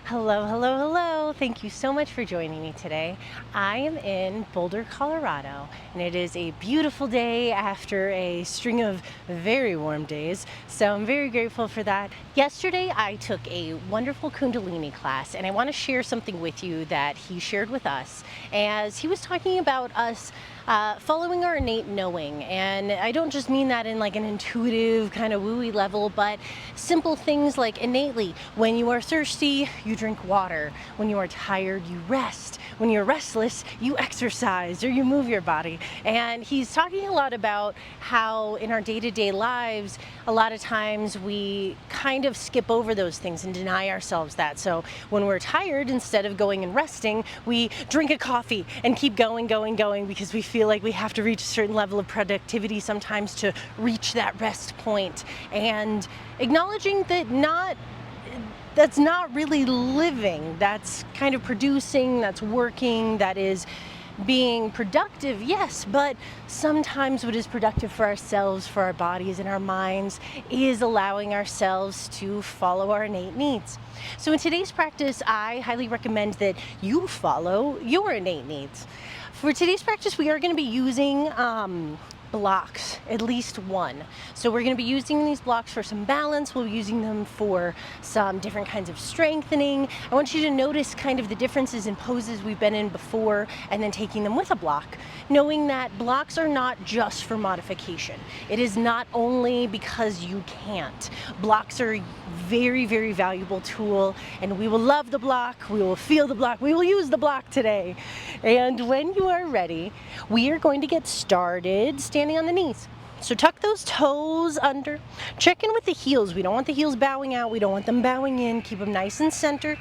Hello, hello, hello. Thank you so much for joining me today. I am in Boulder, Colorado, and it is a beautiful day after a string of very warm days. So I'm very grateful for that. Yesterday, I took a wonderful Kundalini class, and I want to share something with you that he shared with us as he was talking about us following our innate knowing. And I don't just mean that in like an intuitive kind of wooey level, but simple things like innately, when you are thirsty, you drink water. When you are tired, you rest. When you're restless, you exercise or you move your body. And he's talking a lot about how in our day-to-day lives, a lot of times we kind of skip over those things and deny ourselves that. So when we're tired, instead of going and resting, we drink a coffee and keep going because we feel like we have to reach a certain level of productivity sometimes to reach that rest point. And acknowledging that that's not really living, that's kind of producing, that's working, that is being productive, yes, but sometimes what is productive for ourselves, for our bodies and our minds, is allowing ourselves to follow our innate needs. So in today's practice, I highly recommend that you follow your innate needs. For today's practice, we are going to be using blocks, at least one. So we're going to be using these blocks for some balance. We'll be using them for some different kinds of strengthening. I want you to notice kind of the differences in poses we've been in before and then taking them with a block, knowing that blocks are not just for modification. It is not only because you can't. Blocks are a very, very valuable tool, and we will love the block, we will feel the block, we will use the block today. And when you are ready, we are going to get started standing on the knees. So tuck those toes under. Check in with the heels. We don't want the heels bowing out. We don't want them bowing in. Keep them nice and centered.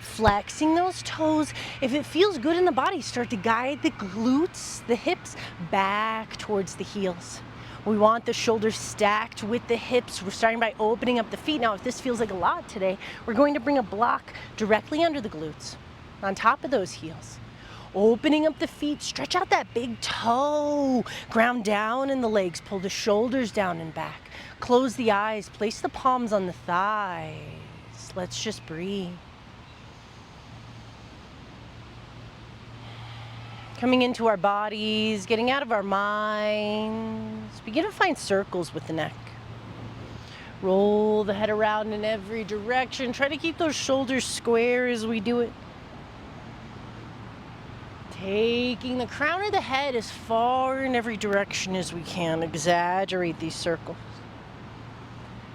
Flexing those toes. If it feels good in the body, start to guide the glutes, the hips, back towards the heels. We want the shoulders stacked with the hips. We're starting by opening up the feet. Now, if this feels like a lot today, we're going to bring a block directly under the glutes, on top of those heels. Opening up the feet, stretch out that big toe, ground down in the legs, pull the shoulders down and back. Close the eyes, place the palms on the thighs. Let's just breathe. Coming into our bodies, getting out of our minds. Begin to find circles with the neck. Roll the head around in every direction. Try to keep those shoulders square as we do it. Taking the crown of the head as far in every direction as we can. Exaggerate these circles.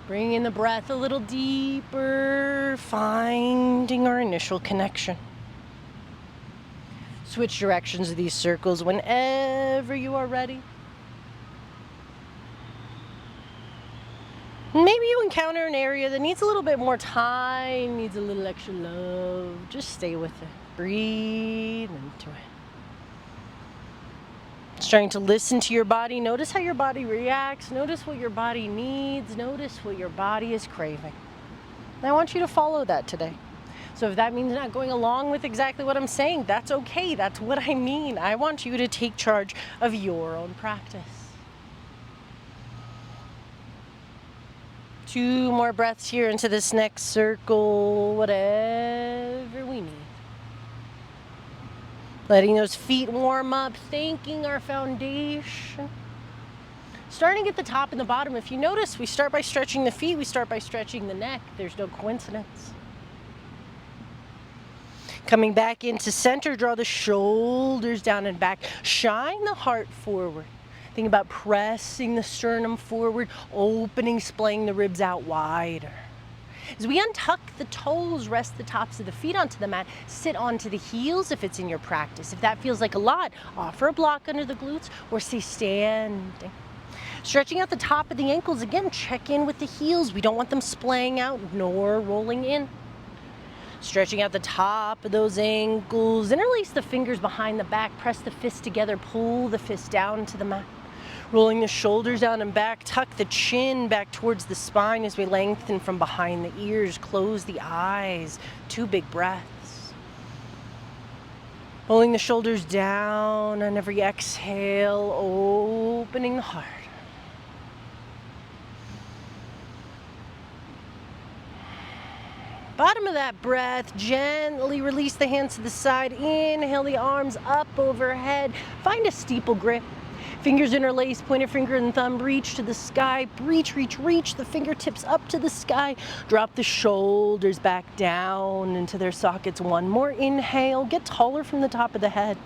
Bring in the breath a little deeper, finding our initial connection. Switch directions of these circles whenever you are ready. Maybe you encounter an area that needs a little bit more time, needs a little extra love. Just stay with it. Breathe into it. Starting to listen to your body. Notice how your body reacts. Notice what your body needs. Notice what your body is craving. And I want you to follow that today. So if that means not going along with exactly what I'm saying, that's okay. That's what I mean. I want you to take charge of your own practice. 2 more breaths here into this next circle, whatever we need. Letting those feet warm up, thanking our foundation. Starting at the top and the bottom. If you notice, we start by stretching the feet, we start by stretching the neck. There's no coincidence. Coming back into center, draw the shoulders down and back. Shine the heart forward. Think about pressing the sternum forward, opening, splaying the ribs out wider. As we untuck the toes, rest the tops of the feet onto the mat, sit onto the heels if it's in your practice. If that feels like a lot, offer a block under the glutes or stay standing. Stretching out the top of the ankles, again, check in with the heels. We don't want them splaying out nor rolling in. Stretching out the top of those ankles, interlace the fingers behind the back, press the fists together, pull the fists down to the mat. Rolling the shoulders down and back, tuck the chin back towards the spine as we lengthen from behind the ears, close the eyes, 2 big breaths. Pulling the shoulders down on every exhale, opening the heart. Bottom of that breath, gently release the hands to the side. Inhale the arms up overhead. Find a steeple grip. Fingers interlace, pointer finger and thumb reach to the sky. Reach, reach, reach the fingertips up to the sky. Drop the shoulders back down into their sockets. One more inhale. Get taller from the top of the head.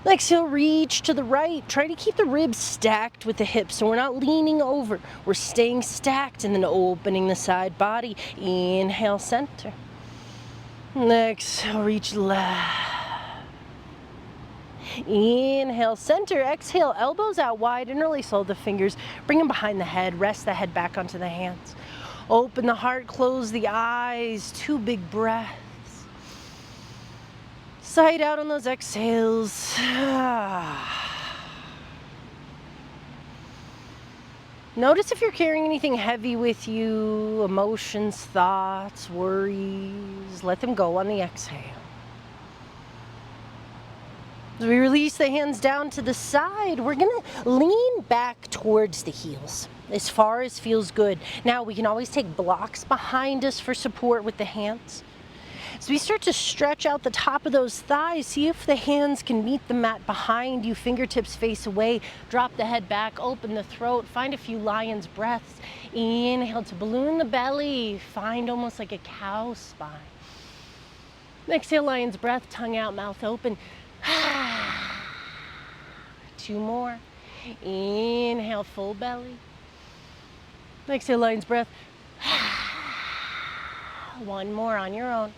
Exhale, reach to the right. Try to keep the ribs stacked with the hips so we're not leaning over. We're staying stacked and then opening the side body. Inhale, center. Exhale, reach left. Inhale, center. Exhale, elbows out wide. Interlace all the fingers. Bring them behind the head. Rest the head back onto the hands. Open the heart, close the eyes. 2 big breaths. Side out on those exhales. Notice if you're carrying anything heavy with you, emotions, thoughts, worries. Let them go on the exhale. As we release the hands down to the side, we're gonna lean back towards the heels as far as feels good. Now we can always take blocks behind us for support with the hands. So we start to stretch out the top of those thighs. See if the hands can meet the mat behind you. Fingertips face away. Drop the head back. Open the throat. Find a few lion's breaths. Inhale to balloon the belly. Find almost like a cow spine. Exhale, lion's breath. Tongue out, mouth open. 2 more. Inhale, full belly. Exhale, lion's breath. 1 more on your own.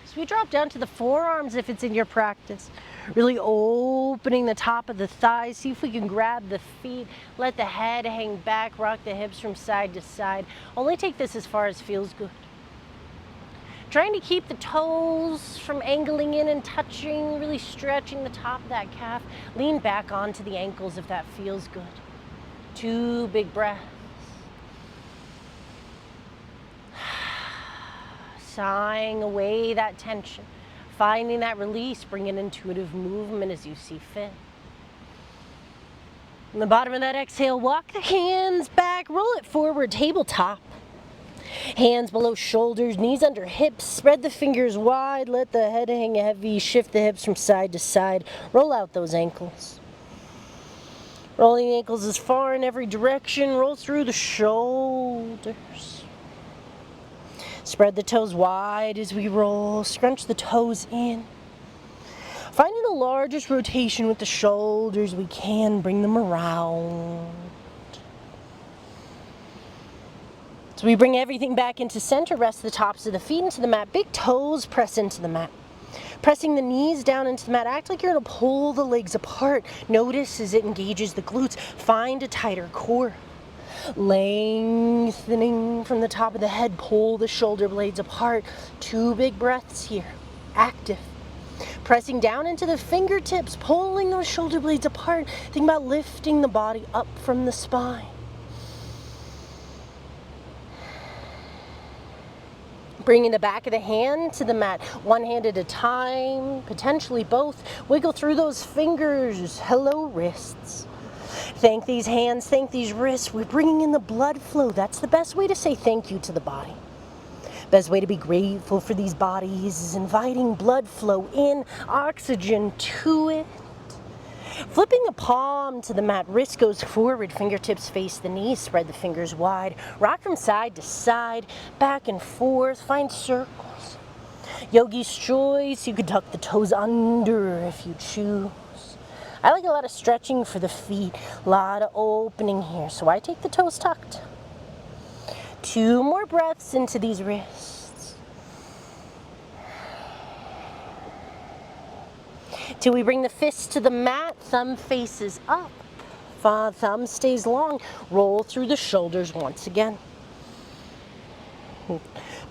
So we drop down to the forearms if it's in your practice. Really opening the top of the thighs. See if we can grab the feet. Let the head hang back. Rock the hips from side to side. Only take this as far as feels good. Trying to keep the toes from angling in and touching. Really stretching the top of that calf. Lean back onto the ankles if that feels good. 2 big breaths. Sighing away that tension. Finding that release, bringing intuitive movement as you see fit. On the bottom of that exhale, walk the hands back, roll it forward, tabletop. Hands below shoulders, knees under hips, spread the fingers wide, let the head hang heavy, shift the hips from side to side, roll out those ankles. Rolling the ankles as far in every direction, roll through the shoulders. Spread the toes wide as we roll, scrunch the toes in. Finding the largest rotation with the shoulders we can, bring them around. So we bring everything back into center, rest the tops of the feet into the mat, big toes press into the mat. Pressing the knees down into the mat, act like you're gonna pull the legs apart. Notice as it engages the glutes, find a tighter core. Lengthening from the top of the head, pull the shoulder blades apart. 2 big breaths here, active. Pressing down into the fingertips, pulling those shoulder blades apart. Think about lifting the body up from the spine. Bringing the back of the hand to the mat, 1 hand at a time, potentially both. Wiggle through those fingers. Hello, wrists. Thank these hands, thank these wrists. We're bringing in the blood flow. That's the best way to say thank you to the body. Best way to be grateful for these bodies is inviting blood flow in, oxygen to it. Flipping the palm to the mat, wrist goes forward, fingertips face the knees, spread the fingers wide. Rock from side to side, back and forth, find circles. Yogi's choice, you could tuck the toes under if you choose. I like a lot of stretching for the feet, a lot of opening here, so I take the toes tucked. 2 more breaths into these wrists. Till we bring the fists to the mat, thumb faces up. Thumb stays long, roll through the shoulders once again.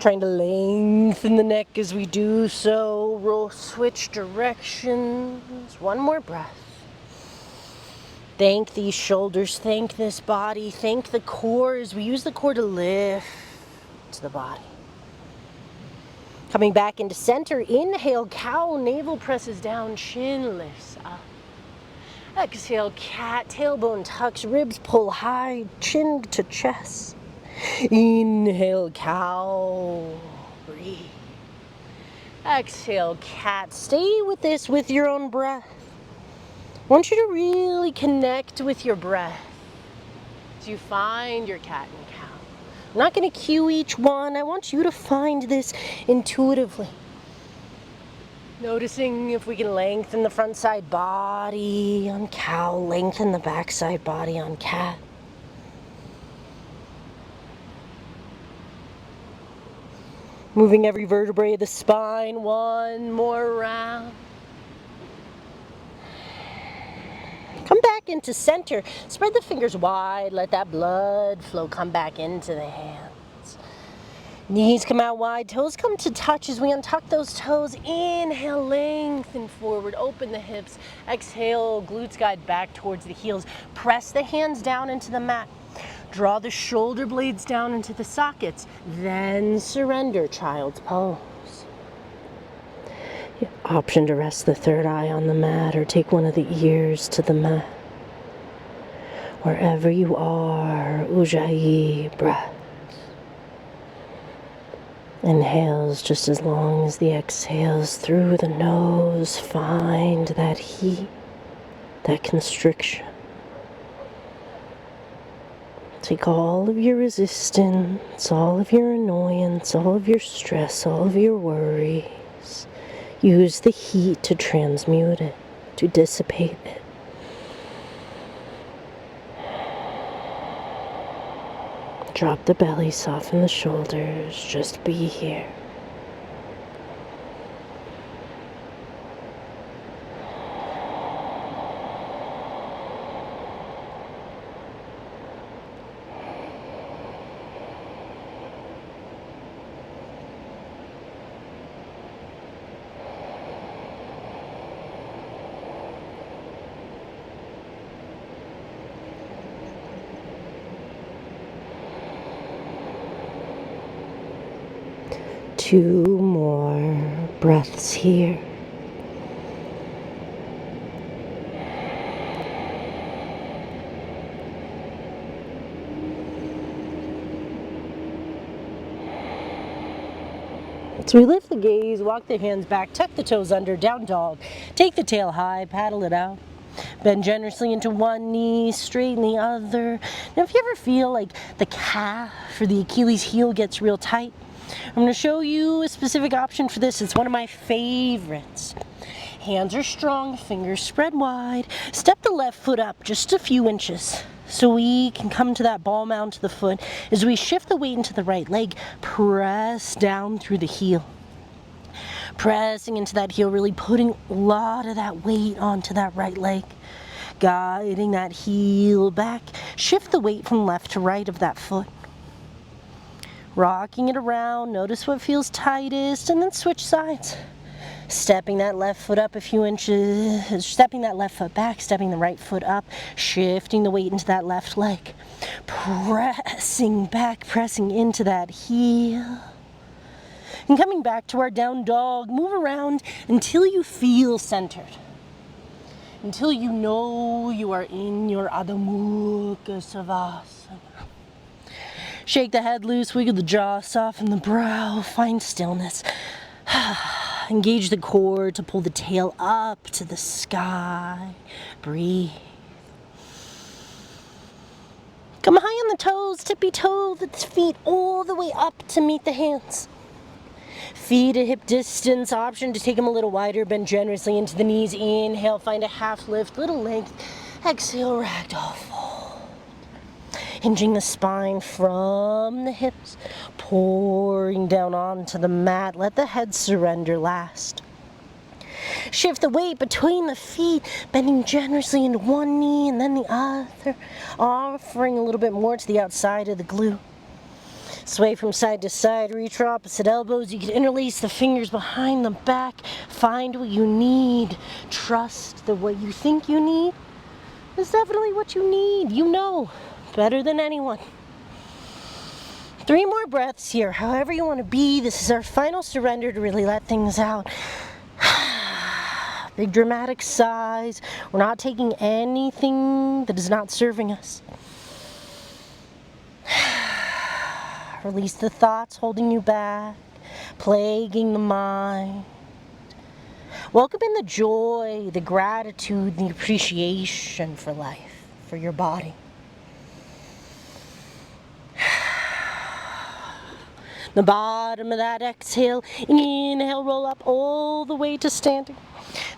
Trying to lengthen the neck as we do so, roll, switch directions. 1 more breath. Thank these shoulders, thank this body, thank the core as we use the core to lift the body. Coming back into center, inhale, cow, navel presses down, chin lifts up. Exhale, cat, tailbone tucks, ribs pull high, chin to chest. Inhale, cow, breathe. Exhale, cat. Stay with this with your own breath. I want you to really connect with your breath as you find your cat and cow. I'm not going to cue each one. I want you to find this intuitively. Noticing if we can lengthen the front side body on cow, lengthen the back side body on cat. Moving every vertebrae of the spine, one more round. Come back into center. Spread the fingers wide, let that blood flow come back into the hands. Knees come out wide, toes come to touch as we untuck those toes. Inhale, lengthen forward, open the hips. Exhale, glutes guide back towards the heels. Press the hands down into the mat. Draw the shoulder blades down into the sockets. Then surrender, child's pose. Option to rest the third eye on the mat or take one of the ears to the mat. Wherever you are, Ujjayi breath. Inhales just as long as the exhales through the nose. Find that heat, that constriction. Take all of your resistance, all of your annoyance, all of your stress, all of your worries. Use the heat to transmute it, to dissipate it. Drop the belly, soften the shoulders, just be here. Two more breaths here. So we lift the gaze, walk the hands back, tuck the toes under, down dog. Take the tail high, paddle it out. Bend generously into one knee, straighten the other. Now if you ever feel like the calf or the Achilles heel gets real tight, I'm going to show you a specific option for this. It's one of my favorites. Hands are strong, fingers spread wide. Step the left foot up just a few inches so we can come to that ball mound to the foot. As we shift the weight into the right leg, press down through the heel. Pressing into that heel, really putting a lot of that weight onto that right leg. Guiding that heel back. Shift the weight from left to right of that foot. Rocking it around, notice what feels tightest, and then switch sides. Stepping that left foot up a few inches, stepping that left foot back, stepping the right foot up, shifting the weight into that left leg. Pressing back, pressing into that heel. And coming back to our down dog, move around until you feel centered. Until you know you are in your Adho Mukha Savasana. Shake the head loose, wiggle the jaw, soften the brow, find stillness. Engage the core to pull the tail up to the sky. Breathe. Come high on the toes, tippy toe the feet all the way up to meet the hands. Feet at hip distance, option to take them a little wider, bend generously into the knees. Inhale, find a half lift, little length. Exhale, ragdoll fold. Hinging the spine from the hips, pouring down onto the mat. Let the head surrender last. Shift the weight between the feet, bending generously into one knee and then the other, offering a little bit more to the outside of the glute. Sway from side to side, reach for opposite elbows. You can interlace the fingers behind the back. Find what you need. Trust that what you think you need is definitely what you need. You know better than anyone. 3 more breaths here, however you want to be. This is our final surrender to really let things out. Big dramatic sighs. We're not taking anything that is not serving us. Release the thoughts holding you back, plaguing the mind. Welcome in the joy, the gratitude, the appreciation for life, for your body. The bottom of that exhale, inhale, roll up all the way to standing.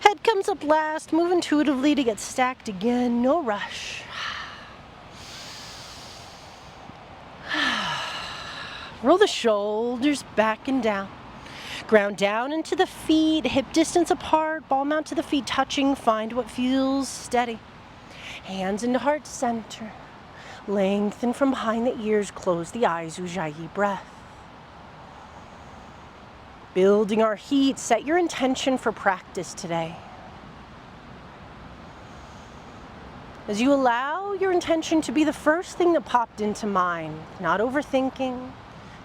Head comes up last, move intuitively to get stacked again, no rush. Roll the shoulders back and down. Ground down into the feet, hip distance apart, ball mount to the feet touching, find what feels steady. Hands into heart center. Lengthen from behind the ears, close the eyes, Ujjayi breath. Building our heat, set your intention for practice today. As you allow your intention to be the first thing that popped into mind, not overthinking,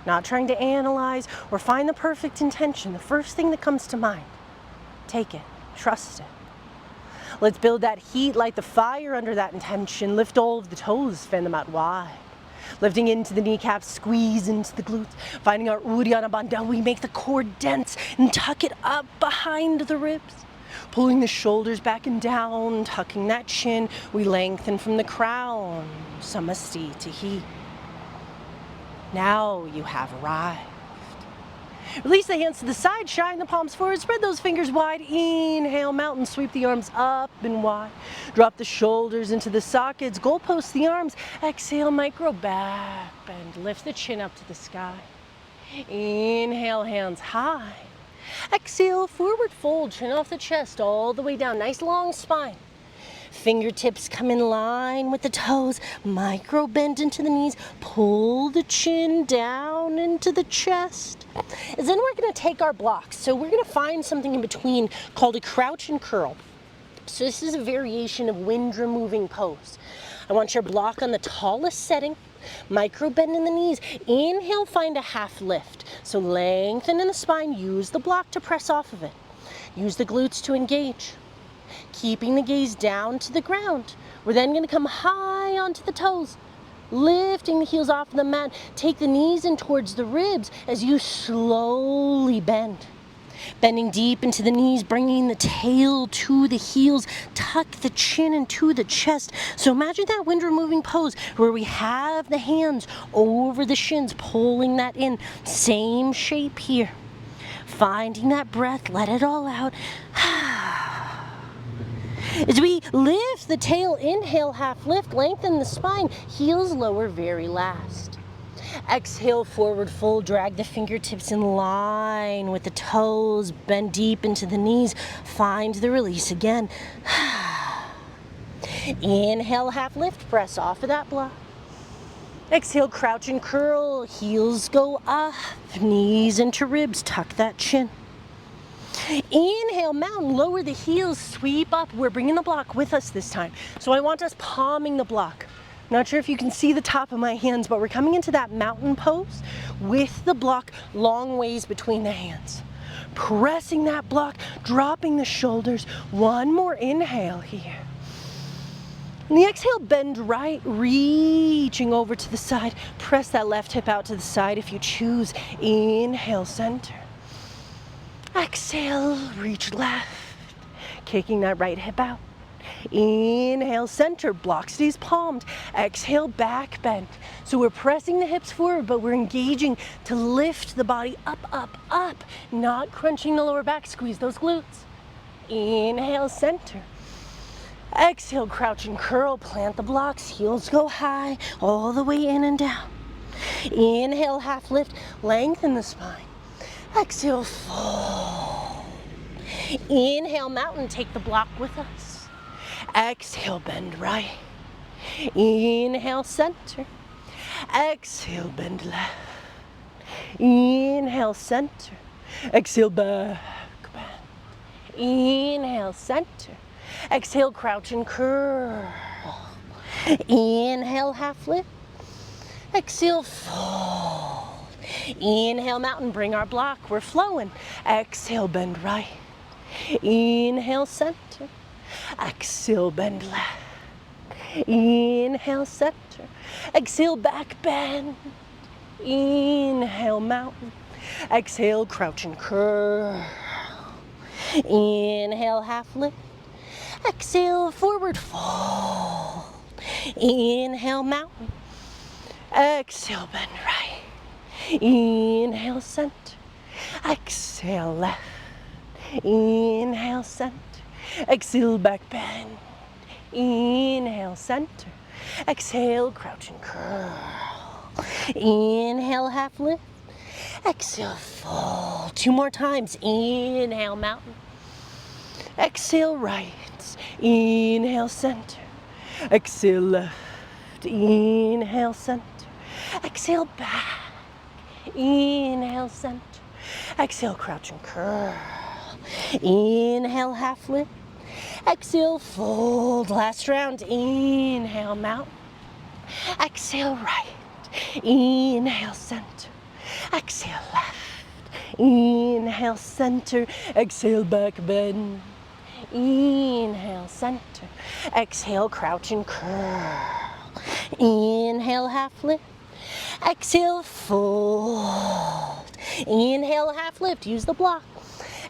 not trying to analyze or find the perfect intention, the first thing that comes to mind, take it, trust it. Let's build that heat, light the fire under that intention, lift all of the toes, fan them out wide. Lifting into the kneecaps, squeeze into the glutes, finding our Uddiyana Bandha, we make the core dense and tuck it up behind the ribs. Pulling the shoulders back and down, tucking that chin, we lengthen from the crown, Samasti to He. Now you have arrived. Release the hands to the side, shine the palms forward, spread those fingers wide. Inhale, mountain, sweep the arms up and wide. Drop the shoulders into the sockets, goalpost the arms. Exhale, micro back bend, lift the chin up to the sky. Inhale, hands high. Exhale, forward fold, chin off the chest, all the way down, nice long spine. Fingertips come in line with the toes, micro bend into the knees, pull the chin down into the chest. And then we're going to take our blocks. So we're going to find something in between called a crouch and curl. So this is a variation of wind removing pose. I want your block on the tallest setting, micro bend in the knees. Inhale, find a half lift. So lengthen in the spine, use the block to press off of it. Use the glutes to engage. Keeping the gaze down to the ground. We're then going to come high onto the toes, lifting the heels off the mat. Take the knees in towards the ribs as you slowly bend. Bending deep into the knees, bringing the tail to the heels, tuck the chin into the chest. So imagine that wind removing pose where we have the hands over the shins, pulling that in. Same shape here. Finding that breath, let it all out. As we lift the tail, inhale, half lift, lengthen the spine, heels lower very last. Exhale, forward fold, drag the fingertips in line with the toes, bend deep into the knees, find the release again. Inhale, half lift, press off of that block. Exhale, crouch and curl, heels go up, knees into ribs, tuck that chin. Inhale, mountain, lower the heels, sweep up. We're bringing the block with us this time. So I want us palming the block. Not sure if you can see the top of my hands, but we're coming into that mountain pose with the block long ways between the hands. Pressing that block, dropping the shoulders. One more inhale here. And the exhale, bend right, reaching over to the side. Press that left hip out to the side if you choose. Inhale, center. Exhale, reach left, kicking that right hip out. Inhale, center, block stays palmed. Exhale, back bend. So we're pressing the hips forward, but we're engaging to lift the body up, up, up, not crunching the lower back, squeeze those glutes. Inhale, center. Exhale, crouch and curl, plant the blocks, heels go high, all the way in and down. Inhale, half lift, lengthen the spine. Exhale, fold. Inhale, mountain, take the block with us. Exhale, bend right. Inhale, center. Exhale, bend left. Inhale, center. Exhale, back bend. Inhale, center. Exhale, crouch and curl. Inhale, half lift. Exhale, fold. Inhale, mountain, bring our block. We're flowing. Exhale, bend right. Inhale, center. Exhale, bend left. Inhale, center. Exhale, back bend. Inhale, mountain. Exhale, crouch and curl. Inhale, half lift. Exhale, forward fold. Inhale, mountain. Exhale, bend right. Inhale, center. Exhale, left. Inhale, center. Exhale, back bend. Inhale, center. Exhale, crouch and curl. Inhale, half lift. Exhale, fold. 2 more times. Inhale, mountain. Exhale, right. Inhale, center. Exhale, left. Inhale, center. Exhale, back. Inhale, center. Exhale, crouch and curl. Inhale, half lift. Exhale, fold. Last round. Inhale, mountain. Exhale, right. Inhale, center. Exhale, left. Inhale, center. Exhale, back bend. Inhale, center. Exhale, crouch and curl. Inhale, half lift. Exhale, fold. Inhale, half lift. Use the block.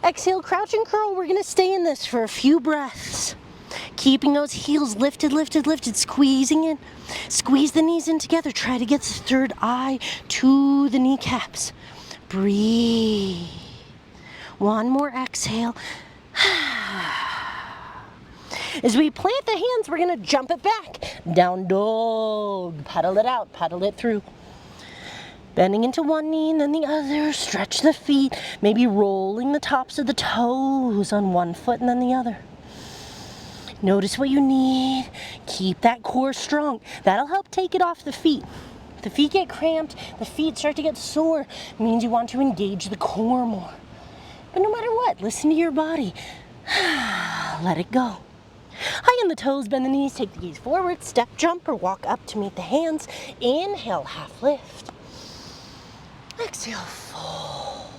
Exhale, crouch and curl. We're going to stay in this for a few breaths. Keeping those heels lifted, lifted, lifted, squeezing in. Squeeze the knees in together. Try to get the third eye to the kneecaps. Breathe. One more exhale. As we plant the hands, we're going to jump it back. Down dog. Pedal it out. Pedal it through. Bending into one knee and then the other. Stretch the feet. Maybe rolling the tops of the toes on one foot and then the other. Notice what you need. Keep that core strong. That'll help take it off the feet. If the feet get cramped, the feet start to get sore. It means you want to engage the core more. But no matter what, listen to your body. Let it go. High on the toes, bend the knees, take the gaze forward, step, jump, or walk up to meet the hands. Inhale, half lift. Exhale, fold.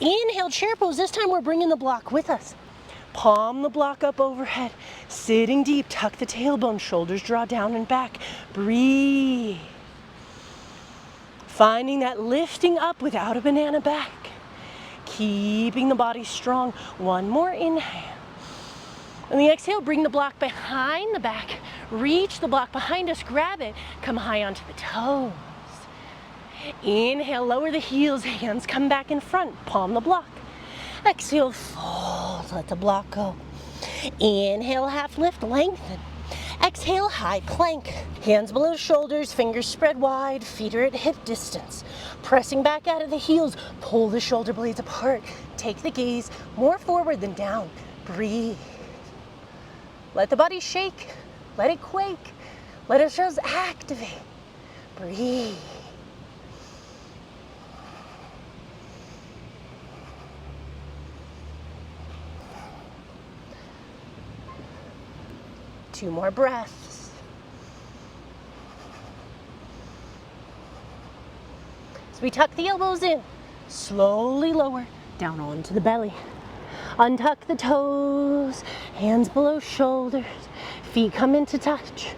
Inhale, chair pose. This time we're bringing the block with us. Palm the block up overhead. Sitting deep, tuck the tailbone, shoulders draw down and back. Breathe. Finding that lifting up without a banana back. Keeping the body strong. One more inhale. On the exhale, bring the block behind the back. Reach the block behind us, grab it. Come high onto the toes. Inhale, lower the heels, hands come back in front. Palm the block. Exhale, fold, let the block go. Inhale, half lift, lengthen. Exhale, high plank. Hands below shoulders, fingers spread wide, feet are at hip distance. Pressing back out of the heels, pull the shoulder blades apart. Take the gaze more forward than down. Breathe. Let the body shake. Let it quake. Let ourselves activate. Breathe. Two more breaths. As we tuck the elbows in, slowly lower down onto the belly. Untuck the toes, hands below shoulders, feet come into touch.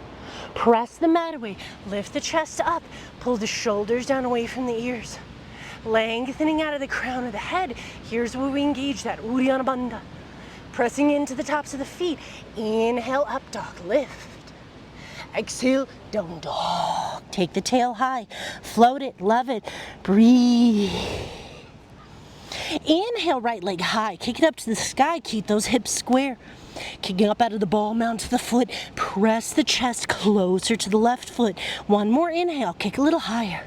Press the mat away, lift the chest up, pull the shoulders down away from the ears. Lengthening out of the crown of the head, here's where we engage that Uddiyana Bandha. Pressing into the tops of the feet. Inhale, up dog, lift. Exhale, down dog. Take the tail high, float it, love it, breathe. Inhale, right leg high, kick it up to the sky, keep those hips square. Kicking up out of the ball, mount to the foot, press the chest closer to the left foot. One more inhale, kick a little higher.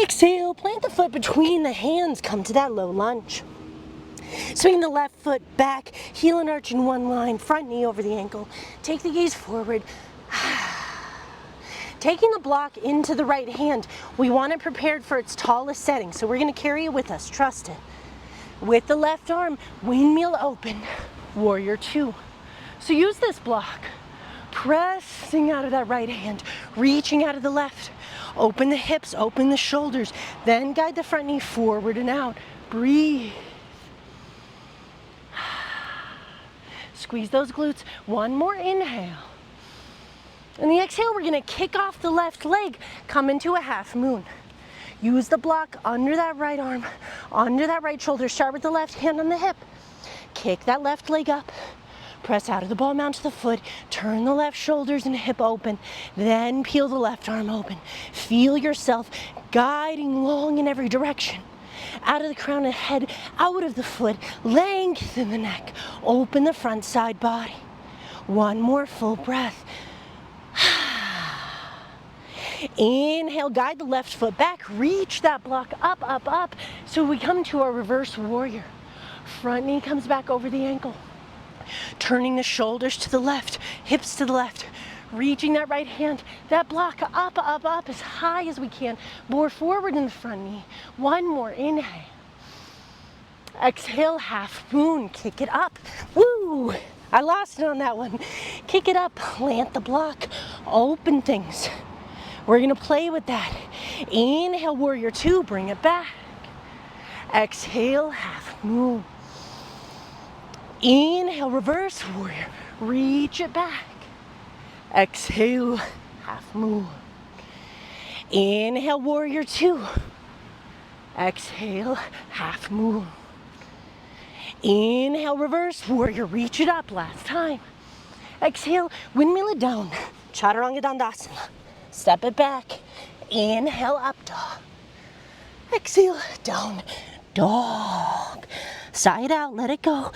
Exhale, plant the foot between the hands, come to that low lunge. Swing the left foot back, heel and arch in one line, front knee over the ankle. Take the gaze forward. Taking the block into the right hand, we want it prepared for its tallest setting, so we're going to carry it with us, trust it. With the left arm, windmill open, warrior two. So use this block, pressing out of that right hand, reaching out of the left. Open the hips, open the shoulders, then guide the front knee forward and out. Breathe. Squeeze those glutes. One more inhale. And the exhale, we're gonna kick off the left leg, come into a half moon. Use the block under that right arm, under that right shoulder. Start with the left hand on the hip. Kick that left leg up. Press out of the ball mount to the foot. Turn the left shoulders and hip open. Then peel the left arm open. Feel yourself guiding long in every direction. Out of the crown of the head, out of the foot. Lengthen the neck. Open the front side body. One more full breath. Inhale, guide the left foot back, reach that block up, up, up. So we come to our reverse warrior. Front knee comes back over the ankle. Turning the shoulders to the left, hips to the left. Reaching that right hand, that block up, up, up as high as we can. More forward in the front knee. One more, inhale. Exhale, half moon, kick it up. Woo! I lost it on that one. Kick it up, plant the block, open things. We're gonna play with that. Inhale, warrior two, bring it back. Exhale, half moon. Inhale, reverse warrior, reach it back. Exhale, half moon. Inhale, warrior two. Exhale, half moon. Inhale, reverse warrior, reach it up, last time. Exhale, windmill it down, chaturanga dandasana. Step it back. Inhale, up dog. Exhale, down dog. Side out, let it go.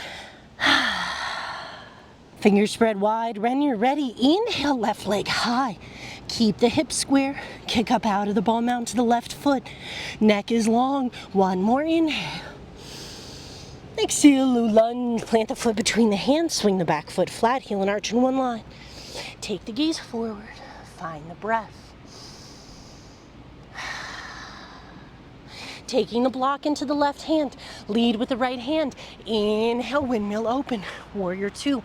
Fingers spread wide. When you're ready, inhale, left leg high. Keep the hips square. Kick up out of the ball mount to the left foot. Neck is long. One more inhale. Exhale, lunge. Plant the foot between the hands. Swing the back foot flat. Heel and arch in one line. Take the gaze forward. Find the breath. Taking the block into the left hand, lead with the right hand. Inhale, windmill open, warrior two.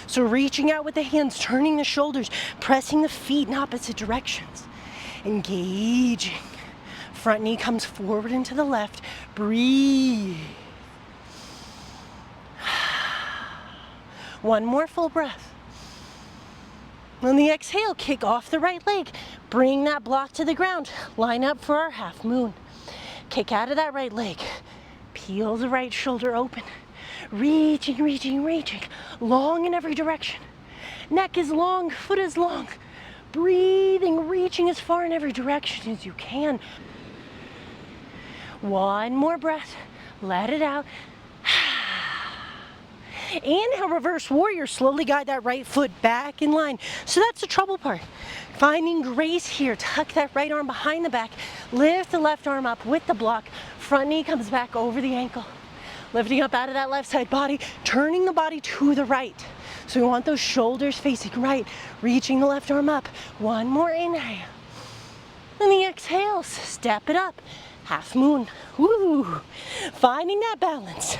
So reaching out with the hands, turning the shoulders, pressing the feet in opposite directions. Engaging. Front knee comes forward and to the left. Breathe. One more full breath. On the exhale, kick off the right leg. Bring that block to the ground. Line up for our half moon. Kick out of that right leg. Peel the right shoulder open. Reaching, reaching, reaching. Long in every direction. Neck is long, foot is long. Breathing, reaching as far in every direction as you can. One more breath. Let it out. Inhale, reverse warrior. Slowly guide that right foot back in line. So that's the trouble part. Finding grace here. Tuck that right arm behind the back. Lift the left arm up with the block. Front knee comes back over the ankle. Lifting up out of that left side body. Turning the body to the right. So we want those shoulders facing right. Reaching the left arm up. One more inhale. And the exhales. Step it up. Half moon. Woo! Finding that balance.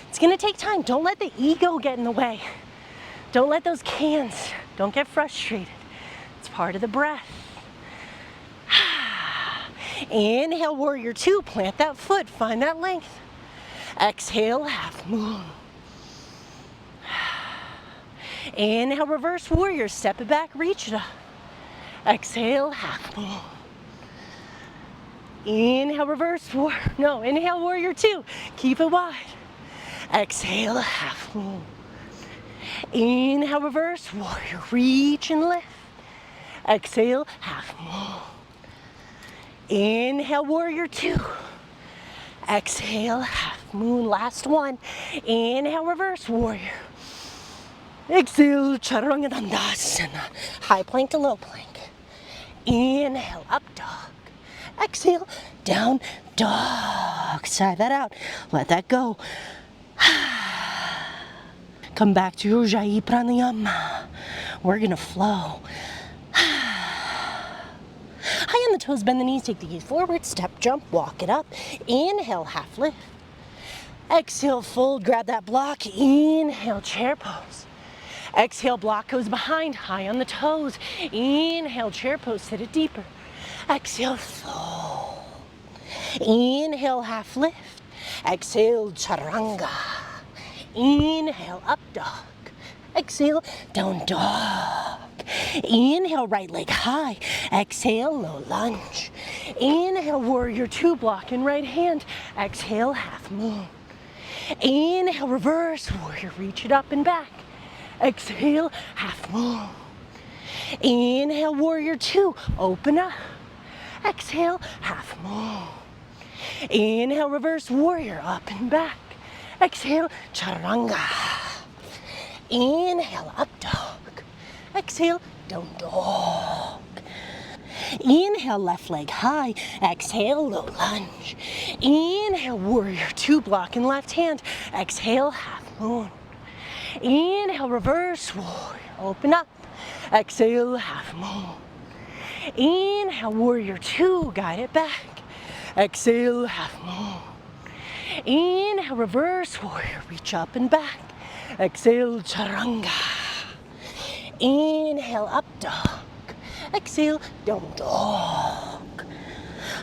It's gonna take time. Don't let the ego get in the way. Don't let those cans, don't get frustrated. It's part of the breath. Inhale, warrior two, plant that foot, find that length. Exhale, half moon. Inhale, reverse warrior, step it back, reach it up. Exhale, half moon. Inhale, reverse warrior, no, inhale, warrior two, keep it wide. Exhale, half moon. Inhale, reverse warrior, reach and lift. Exhale, half moon. Inhale, warrior two. Exhale, half moon. Last one. Inhale, reverse warrior. Exhale, chaturanga dandasana. High plank to low plank. Inhale, up dog. Exhale, down dog. Sigh that out. Let that go. Come back to your Ujjayi pranayama. We're gonna flow. High on the toes, bend the knees, take the gaze forward, step, jump, walk it up. Inhale, half lift. Exhale, fold, grab that block. Inhale, chair pose. Exhale, block goes behind, high on the toes. Inhale, chair pose, sit it deeper. Exhale, fold. Inhale, half lift. Exhale, chaturanga. Inhale, up dog. Exhale, down dog. Inhale, right leg high. Exhale, low lunge. Inhale, warrior two, block in right hand. Exhale, half moon. Inhale, reverse warrior, reach it up and back. Exhale, half moon. Inhale, warrior two, open up. Exhale, half moon. Inhale, reverse warrior, up and back. Exhale, chaturanga. Inhale, up dog. Exhale, down dog. Inhale, left leg high. Exhale, low lunge. Inhale, warrior two, block in left hand. Exhale, half moon. Inhale, reverse warrior, open up. Exhale, half moon. Inhale, warrior two, guide it back. Exhale, half moon. Inhale, reverse warrior, reach up and back. Exhale, chaturanga. Inhale, up dog. Exhale, down dog.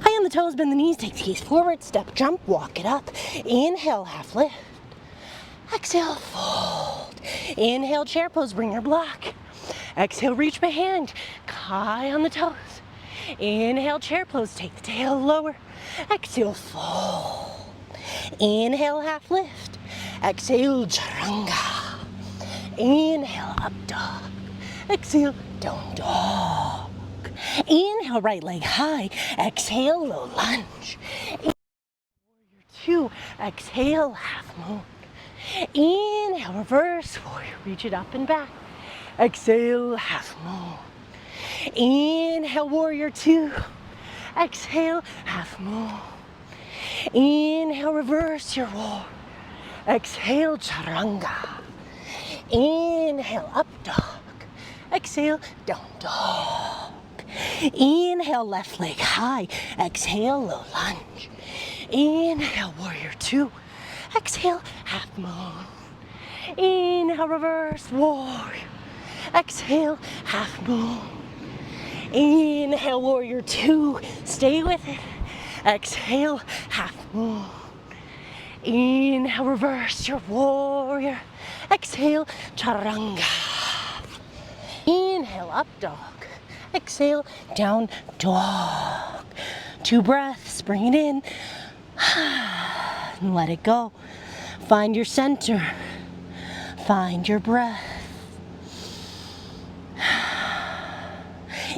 High on the toes, bend the knees, take the gaze forward, step, jump, walk it up. Inhale, half lift. Exhale, fold. Inhale, chair pose, bring your block. Exhale, reach my hand, high on the toes. Inhale, chair pose, take the tail lower. Exhale, fold. Inhale, half lift. Exhale, chaturanga. Inhale, up dog. Exhale, down dog. Inhale, right leg high. Exhale, low lunge. Warrior two. Exhale, half moon. Inhale, reverse warrior. Reach it up and back. Exhale, half moon. Inhale, warrior two. Exhale, half moon. Inhale, reverse your war. Exhale, chaturanga. Inhale, up dog. Exhale, down dog. Inhale, left leg high. Exhale, low lunge. Inhale, warrior two. Exhale, half moon. Inhale, reverse warrior. Exhale, half moon. Inhale, warrior two. Stay with it. Exhale, half moon. Inhale, reverse your warrior. Exhale, chaturanga. Inhale, up dog. Exhale, down dog. 2 breaths, bring it in. And let it go. Find your center. Find your breath.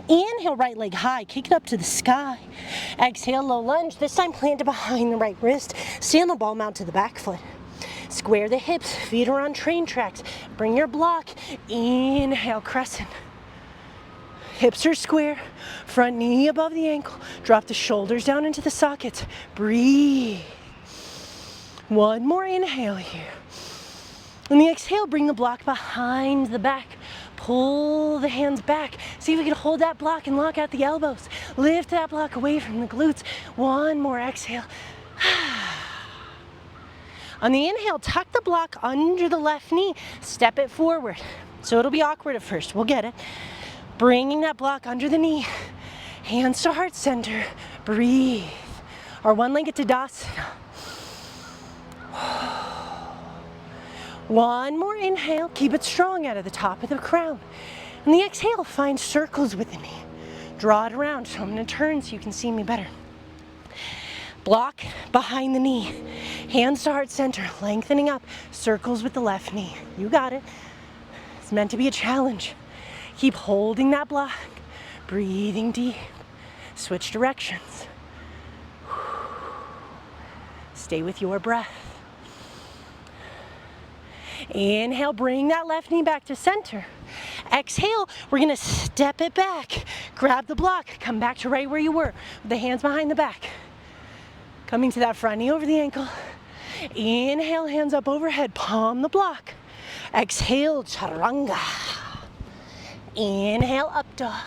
Inhale, right leg high, kick it up to the sky. Exhale, low lunge. This time plant it behind the right wrist. Stay on the ball mount to the back foot. Square the hips, feet are on train tracks. Bring your block. Inhale, crescent. Hips are square, front knee above the ankle. Drop the shoulders down into the sockets. Breathe. One more inhale here. On the exhale, bring the block behind the back. Pull the hands back. See if we can hold that block and lock out the elbows. Lift that block away from the glutes. One more exhale. On the inhale, tuck the block under the left knee. Step it forward. So it'll be awkward at first. We'll get it. Bringing that block under the knee. Hands to heart center. Breathe. Our one-legged Tadasana. One more inhale. Keep it strong out of the top of the crown. And the exhale, find circles with the knee. Draw it around. So I'm going to turn so you can see me better. Block behind the knee. Hands to heart center. Lengthening up. Circles with the left knee. You got it. It's meant to be a challenge. Keep holding that block. Breathing deep. Switch directions. Stay with your breath. Inhale, bring that left knee back to center. Exhale, we're gonna step it back. Grab the block, come back to right where you were, with the hands behind the back. Coming to that front knee over the ankle. Inhale, hands up overhead, palm the block. Exhale, chaturanga. Inhale, up dog.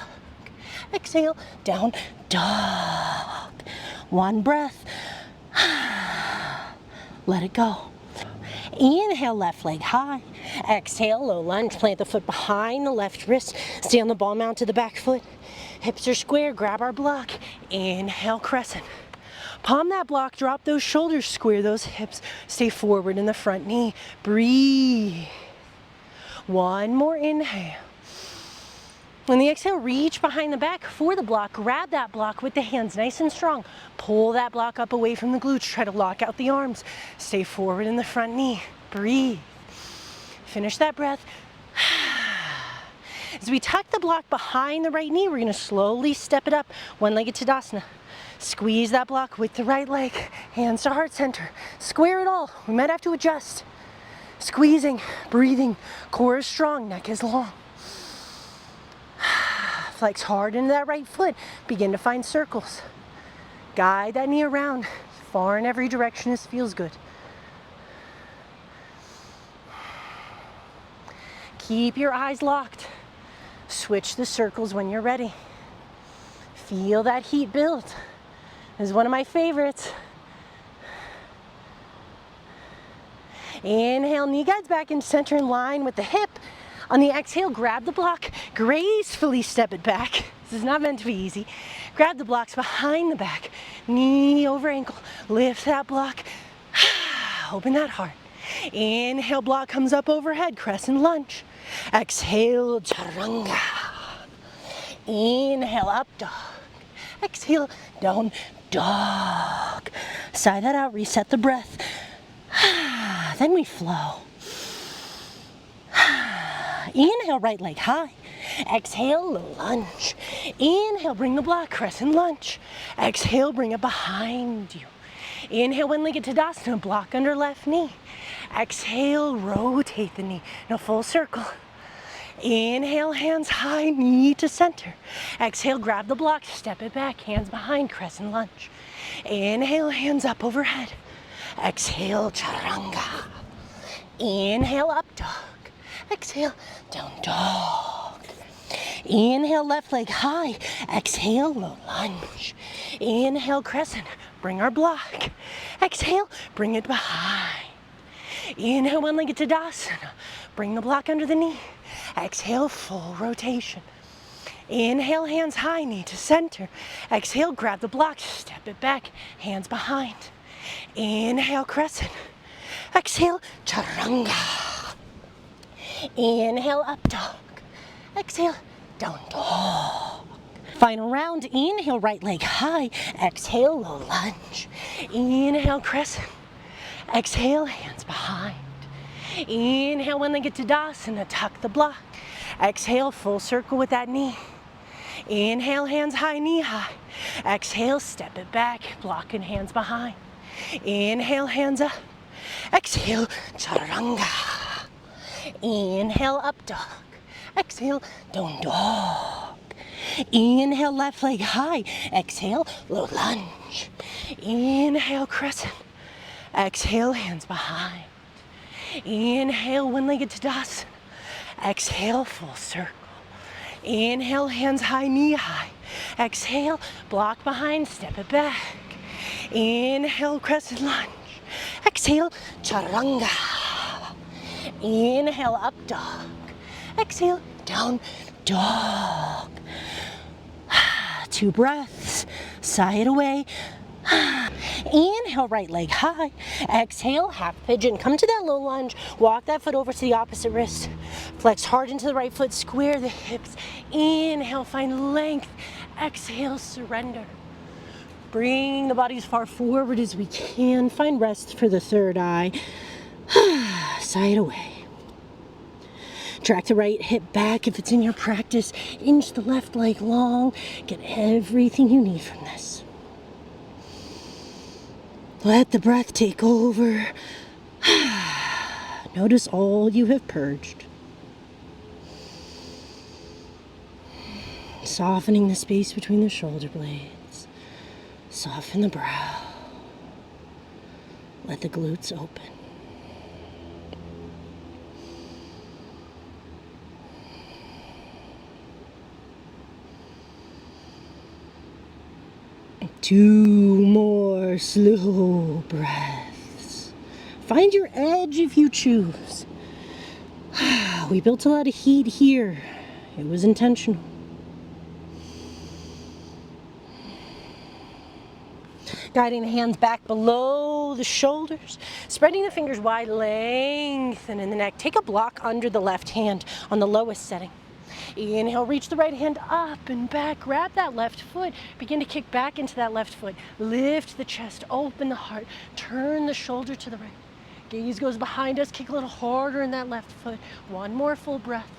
Exhale, down dog. One breath. Let it go. Inhale, left leg high. Exhale, low lunge. Plant the foot behind the left wrist. Stay on the ball mount to the back foot. Hips are square. Grab our block. Inhale, crescent. Palm that block. Drop those shoulders. Square those hips. Stay forward in the front knee. Breathe. One more inhale. On the exhale, reach behind the back for the block. Grab that block with the hands nice and strong. Pull that block up away from the glutes. Try to lock out the arms. Stay forward in the front knee. Breathe. Finish that breath. As we tuck the block behind the right knee, we're going to slowly step it up. One-legged Tadasana. Squeeze that block with the right leg. Hands to heart center. Square it all. We might have to adjust. Squeezing, breathing. Core is strong, neck is long. Flex hard into that right foot. Begin to find circles. Guide that knee around. Far in every direction. This feels good. Keep your eyes locked. Switch the circles when you're ready. Feel that heat build. This is one of my favorites. Inhale, knee guides back into center in line with the hip. On the exhale, grab the block, gracefully step it back. This is not meant to be easy. Grab the blocks behind the back, knee over ankle, lift that block, open that heart. Inhale, block comes up overhead, crescent lunge. Exhale, chaturanga. Inhale, up dog. Exhale, down dog. Sigh that out, reset the breath. Then we flow. Inhale, right leg high. Exhale, low lunge. Inhale, bring the block, crescent lunge. Exhale, bring it behind you. Inhale, one-legged Tadasana, block under left knee. Exhale, rotate the knee. Now full circle. Inhale, hands high, knee to center. Exhale, grab the block, step it back, hands behind, crescent lunge. Inhale, hands up overhead. Exhale, chaturanga. Inhale, up dog. Exhale, down dog. Inhale, left leg high. Exhale, low lunge. Inhale, crescent. Bring our block. Exhale, bring it behind. Inhale, one-legged Tadasana. Bring the block under the knee. Exhale, full rotation. Inhale, hands high, knee to center. Exhale, grab the block, step it back, hands behind. Inhale, crescent. Exhale, chaturanga. Inhale, up dog. Exhale, down dog. Final round, inhale, right leg high. Exhale, low lunge. Inhale, crescent. Exhale, hands behind. Inhale, one-legged Tadasana, tuck the block. Exhale, full circle with that knee. Inhale, hands high, knee high. Exhale, step it back, block and hands behind. Inhale, hands up. Exhale, chaturanga. Inhale, up dog. Exhale, down dog. Inhale, left leg high. Exhale, low lunge. Inhale, crescent. Exhale, hands behind. Inhale, one-legged Tadasana. Exhale, full circle. Inhale, hands high, knee high. Exhale, block behind, step it back. Inhale, crescent lunge. Exhale, chaturanga. Inhale, up dog. Exhale, down dog. 2 breaths. Sigh it away. Inhale, right leg high. Exhale, half pigeon. Come to that low lunge. Walk that foot over to the opposite wrist. Flex hard into the right foot. Square the hips. Inhale, find length. Exhale, surrender. Bring the body as far forward as we can. Find rest for the third eye. Sigh it away. Track the right hip back if it's in your practice. Inch the left leg long. Get everything you need from this. Let the breath take over. Notice all you have purged. Softening the space between the shoulder blades. Soften the brow. Let the glutes open. Two more slow breaths. Find your edge if you choose. We built a lot of heat here. It was intentional. Guiding the hands back below the shoulders. Spreading the fingers wide, lengthen in the neck. Take a block under the left hand on the lowest setting. Inhale, reach the right hand up and back. Grab that left foot. Begin to kick back into that left foot. Lift the chest, open the heart. Turn the shoulder to the right. Gaze goes behind us. Kick a little harder in that left foot. One more full breath.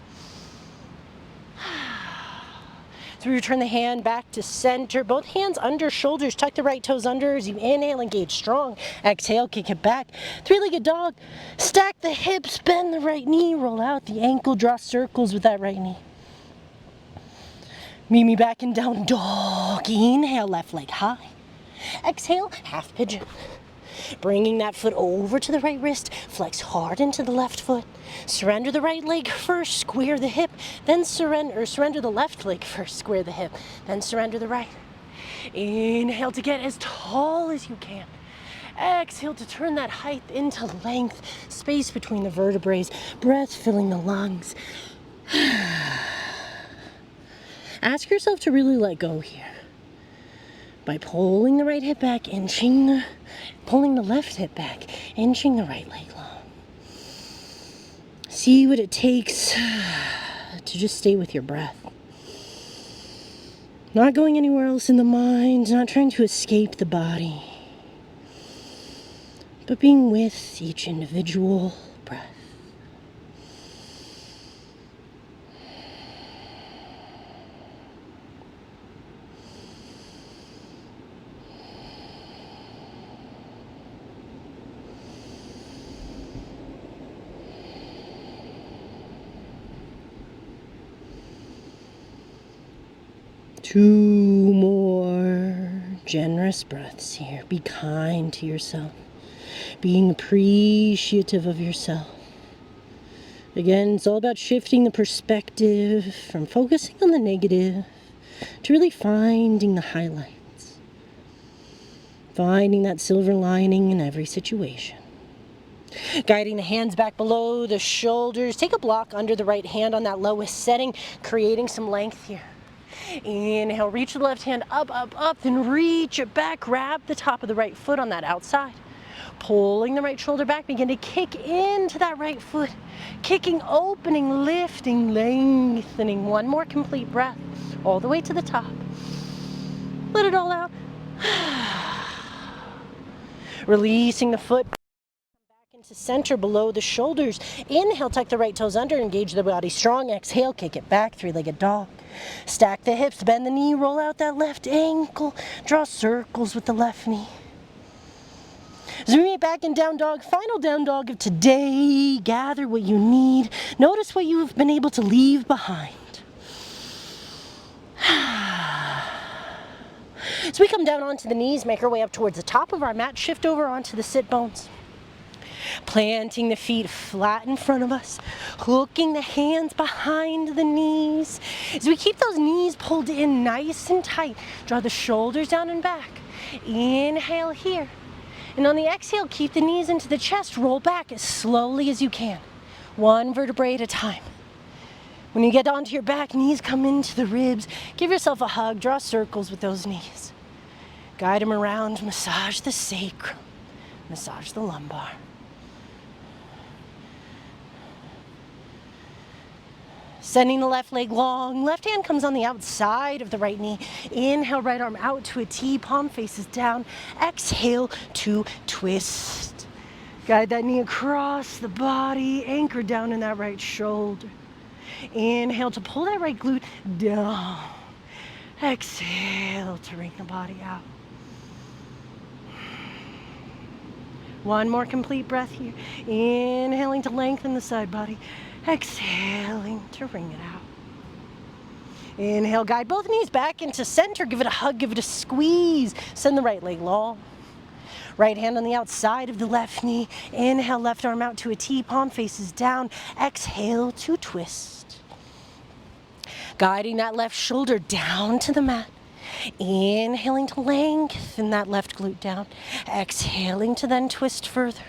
So we return the hand back to center. Both hands under shoulders. Tuck the right toes under as you inhale, engage strong. Exhale, kick it back. Three-legged dog. Stack the hips, bend the right knee. Roll out the ankle, draw circles with that right knee. Meet me back in down dog. Inhale, left leg high. Exhale, half pigeon. Bringing that foot over to the right wrist, flex hard into the left foot. Surrender the right leg first, square the hip, then surrender the left leg first, square the hip, then surrender the right. Inhale to get as tall as you can. Exhale to turn that height into length, space between the vertebrae, breath filling the lungs. Ask yourself to really let go here. By pulling the right hip back, pulling the left hip back, inching the right leg long. See what it takes to just stay with your breath. Not going anywhere else in the mind, not trying to escape the body, but being with each individual breath. Two more generous breaths here. Be kind to yourself. Being appreciative of yourself. Again, it's all about shifting the perspective from focusing on the negative to really finding the highlights. Finding that silver lining in every situation. Guiding the hands back below the shoulders. Take a block under the right hand on that lowest setting, creating some length here. Inhale, reach the left hand up, up, up, then reach it back. Grab the top of the right foot on that outside. Pulling the right shoulder back, begin to kick into that right foot. Kicking, opening, lifting, lengthening. One more complete breath, all the way to the top. Let it all out. Releasing the foot. To center below the shoulders. Inhale, tuck the right toes under, engage the body strong. Exhale, kick it back, three-legged dog. Stack the hips, bend the knee, roll out that left ankle. Draw circles with the left knee. As we meet back in down dog, final down dog of today. Gather what you need. Notice what you've been able to leave behind. As we come down onto the knees, make our way up towards the top of our mat, shift over onto the sit bones. Planting the feet flat in front of us, hooking the hands behind the knees. As we keep those knees pulled in nice and tight, draw the shoulders down and back. Inhale here. And on the exhale, keep the knees into the chest, roll back as slowly as you can. One vertebrae at a time. When you get onto your back, knees come into the ribs. Give yourself a hug, draw circles with those knees. Guide them around, massage the sacrum, massage the lumbar. Sending the left leg long. Left hand comes on the outside of the right knee. Inhale, right arm out to a T. Palm faces down. Exhale to twist. Guide that knee across the body. Anchor down in that right shoulder. Inhale to pull that right glute down. Exhale to wring the body out. One more complete breath here. Inhaling to lengthen the side body. Exhaling to wring it out. Inhale, guide both knees back into center. Give it a hug, give it a squeeze. Send the right leg long. Right hand on the outside of the left knee. Inhale, left arm out to a T. Palm faces down. Exhale to twist. Guiding that left shoulder down to the mat. Inhaling to lengthen that left glute down. Exhaling to then twist further.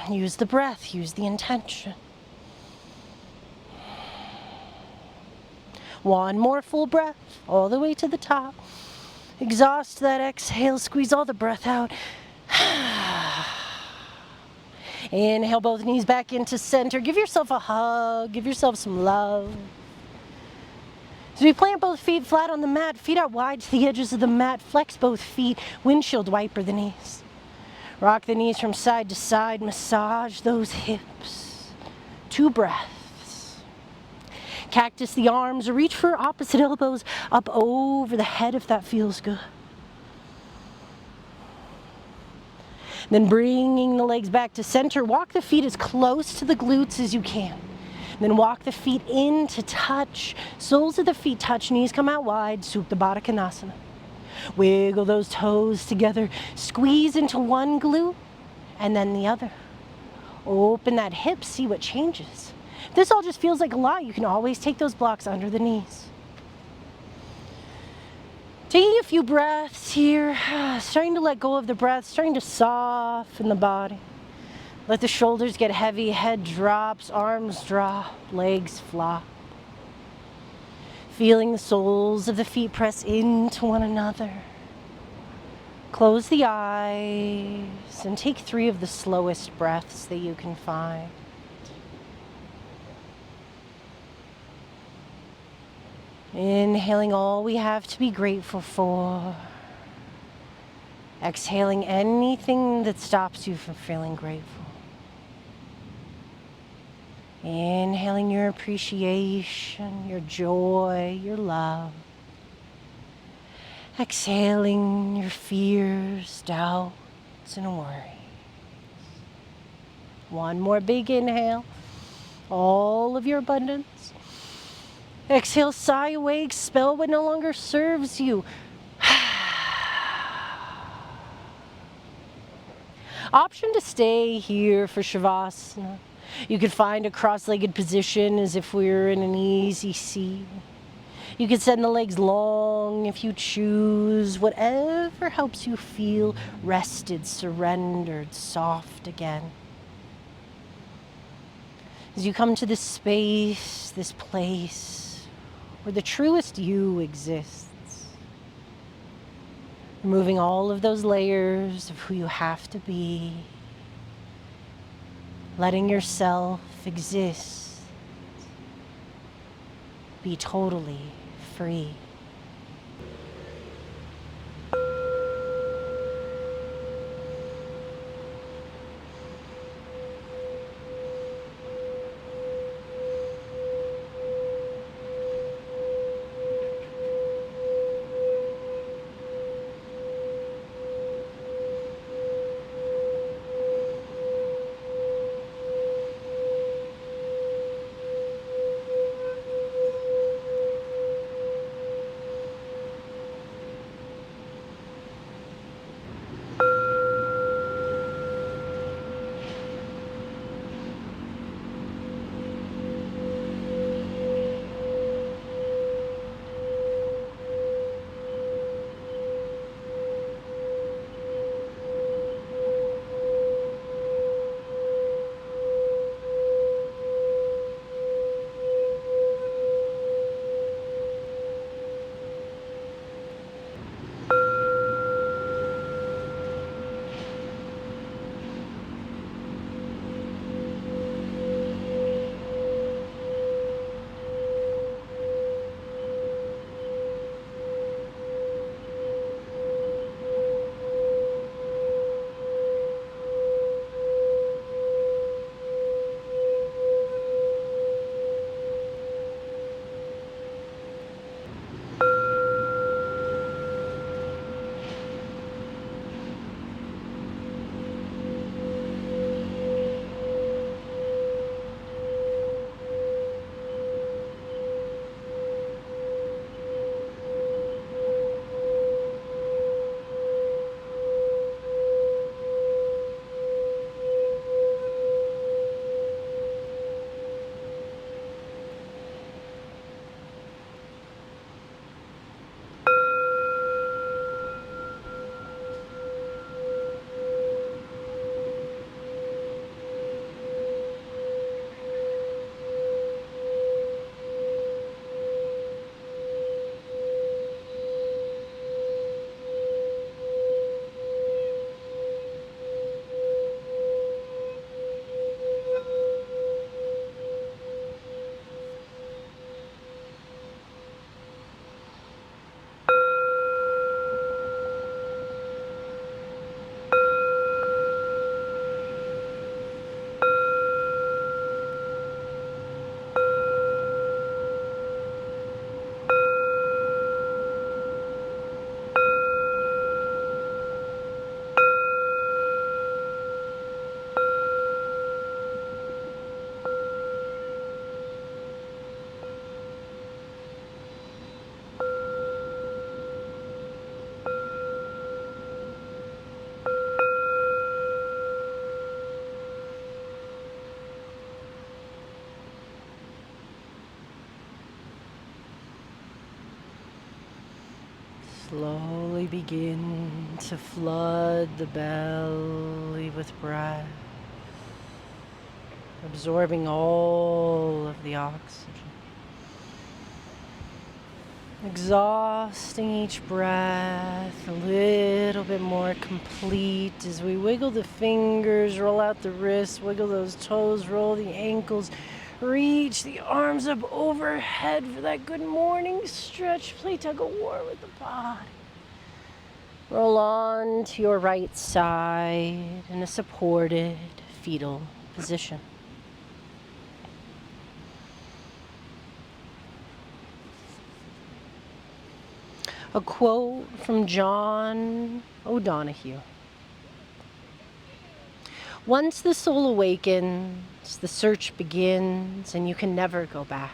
Use the breath, use the intention. One more full breath, all the way to the top. Exhaust that exhale, squeeze all the breath out. Inhale both knees back into center. Give yourself a hug, give yourself some love. As we plant both feet flat on the mat, feet out wide to the edges of the mat, flex both feet, windshield wiper the knees. Rock the knees from side to side, massage those hips. 2 breaths. Cactus the arms, reach for opposite elbows up over the head if that feels good. Then bringing the legs back to center, walk the feet as close to the glutes as you can. Then walk the feet in to touch. Soles of the feet touch, knees come out wide, Supta Baddha Konasana. Wiggle those toes together, squeeze into one glute and then the other. Open that hip, see what changes. If this all just feels like a lot, you can always take those blocks under the knees. Taking a few breaths here, starting to let go of the breath, starting to soften the body. Let the shoulders get heavy, head drops, arms drop, legs flop. Feeling the soles of the feet press into one another. Close the eyes and take 3 of the slowest breaths that you can find. Inhaling all we have to be grateful for. Exhaling anything that stops you from feeling grateful. Inhaling your appreciation, your joy, your love. Exhaling your fears, doubts, and worries. One more big inhale. All of your abundance. Exhale, sigh away, expel what no longer serves you. Option to stay here for Shavasana. You could find a cross-legged position as if we were in an easy seat. You could send the legs long if you choose, whatever helps you feel rested, surrendered, soft again. As you come to this space, this place, where the truest you exists, removing all of those layers of who you have to be, letting yourself exist, be totally free. Slowly begin to flood the belly with breath, absorbing all of the oxygen. Exhausting each breath, a little bit more complete as we wiggle the fingers, roll out the wrists, wiggle those toes, roll the ankles, reach the arms up overhead for that good morning stretch. Play tug of war with the body. Roll on to your right side in a supported fetal position. A quote from John O'Donohue. Once the soul awakens, the search begins, and you can never go back.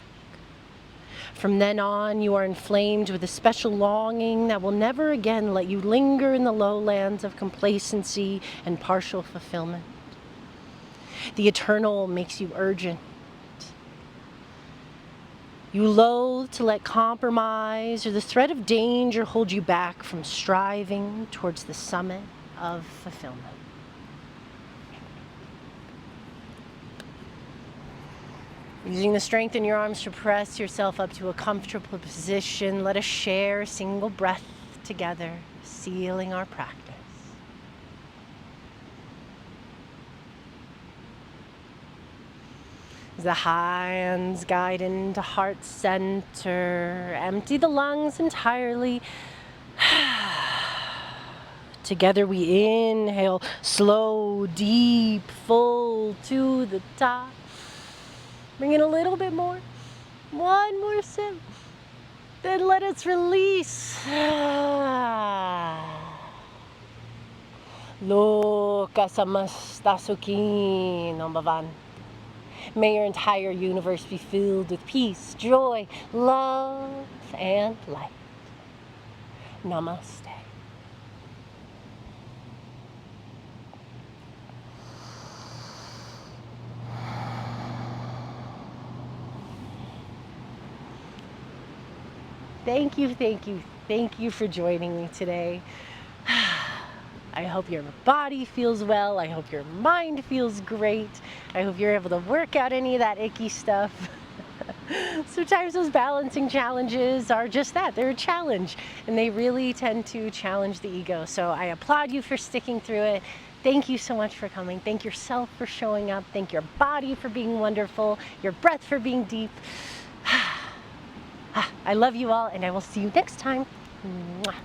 From then on, you are inflamed with a special longing that will never again let you linger in the lowlands of complacency and partial fulfillment. The eternal makes you urgent. You loathe to let compromise or the threat of danger hold you back from striving towards the summit of fulfillment. Using the strength in your arms to press yourself up to a comfortable position, let us share a single breath together, sealing our practice. As the hands guide into heart center, empty the lungs entirely. Together we inhale, slow, deep, full to the top. Bring in a little bit more. One more sip. Then let us release. Lokasamastasuki Nambavan. May your entire universe be filled with peace, joy, love, and light. Namaste. Thank you, thank you, thank you for joining me today. I hope your body feels well. I hope your mind feels great. I hope you're able to work out any of that icky stuff. Sometimes those balancing challenges are just that. They're a challenge, and they really tend to challenge the ego. So I applaud you for sticking through it. Thank you so much for coming. Thank yourself for showing up. Thank your body for being wonderful, your breath for being deep. I love you all, and I will see you next time. Mwah.